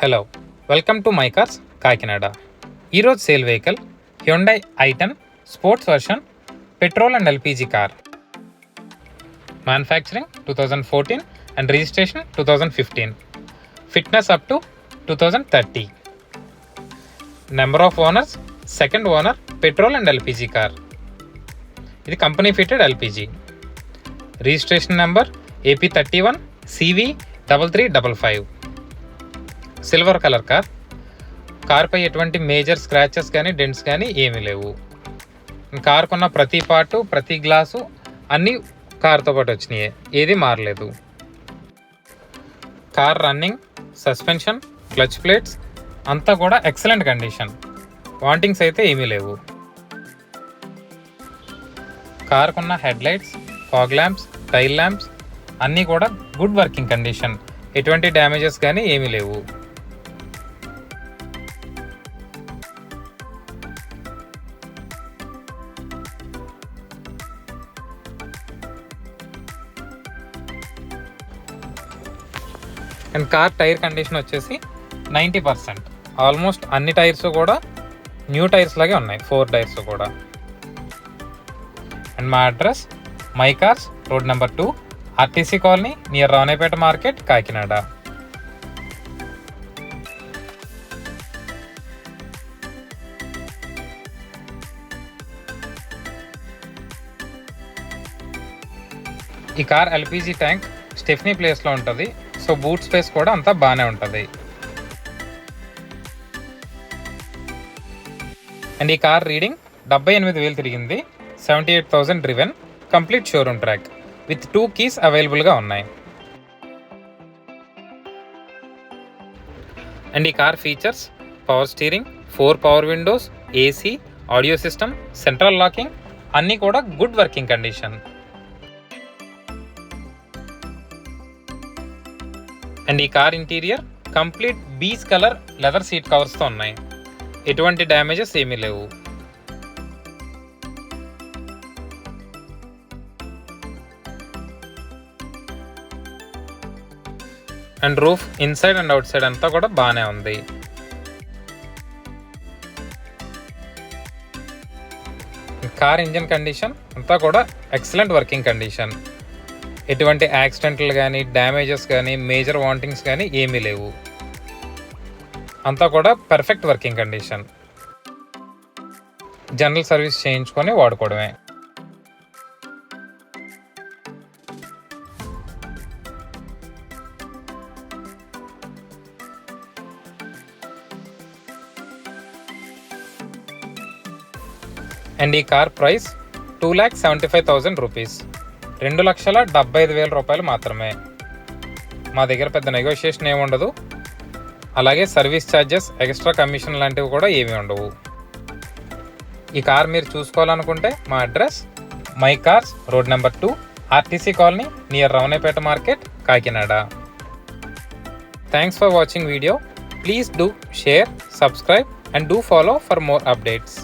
Hello, welcome to My Cars Kakinada. ఈరోజు sale vehicle Hyundai i10 sports version petrol and LPG car. Manufacturing 2014 and registration 2015. Fitness up to 2030. Number of owners second owner. Petrol and LPG car. ఇది company fitted LPG. Registration number AP31 CV3355. Silver colour car. కార్పై ఎటువంటి major scratches కానీ dents కానీ ఏమీ లేవు. కార్కున్న ప్రతి part ప్రతి glass అన్నీ కార్తో పాటు వచ్చినాయి, ఏది మారలేదు. Car running, suspension, clutch plates అంతా కూడా ఎక్సలెంట్ కండిషన్. వాంటింగ్స్ అయితే ఏమీ లేవు. కార్కున్న head lights, fog lamps, tail lamps అన్నీ కూడా గుడ్ వర్కింగ్ కండిషన్. ఎటువంటి డ్యామేజెస్ కానీ ఏమీ లేవు. అండ్ కార్ టైర్ కండిషన్ వచ్చేసి 90%. ఆల్మోస్ట్ అన్ని టైర్స్ కూడా న్యూ టైర్స్ లాగే ఉన్నాయి, 4 టైర్స్ కూడా. అండ్ మా address My Cars, road number 2, RTC colony, near Ravunepeta market, Kakinada. ఈ కార్ ఎల్పిజి ట్యాంక్ స్టెఫ్నీ ప్లేస్లో ఉంటుంది, సో బూట్ స్పేస్ కూడా అంతా బాగానే ఉంటుంది. అండ్ ఈ కార్ రీడింగ్ 78,000 తిరిగింది, 78,000 driven, complete showroom track with 2 keys అవైలబుల్గా ఉన్నాయి. అండ్ ఈ car features power steering, 4 power windows, AC, audio system, central locking అన్నీ కూడా గుడ్ వర్కింగ్ కండిషన్. అండ్ ఈ car interior complete beach colour leather seat కవర్స్తో ఉన్నాయి, ఎటువంటి డ్యామేజెస్ ఏమీ లేవు. And roof inside and outside అంతా కూడా బాగానే ఉంది. కార్ ఇంజన్ కండిషన్ అంతా కూడా ఎక్సలెంట్ వర్కింగ్ కండిషన్. ఎటువంటి యాక్సిడెంట్లు కానీ డ్యామేజెస్ కానీ మేజర్ వాంటింగ్స్ కానీ ఏమీ లేవు. అంతా కూడా perfect working condition. General service చేయించుకొని వాడుకోవడమే. అండ్ ఈ కార్ ప్రైస్ 2,75,000 రూపీస్, 2,75,000 రూపాయలు మాత్రమే. మా దగ్గర పెద్ద నెగోషియేషన్ ఏమి ఉండదు, అలాగే సర్వీస్ ఛార్జెస్, ఎక్స్ట్రా కమిషన్ లాంటివి కూడా ఏమీ ఉండవు. ఈ కార్ మీరు చూసుకోవాలనుకుంటే మా address My Cars, road number 2, RTC colony, near Ravunepeta market, Kakinada. Thanks for watching video. Please do share, subscribe and do follow for more updates.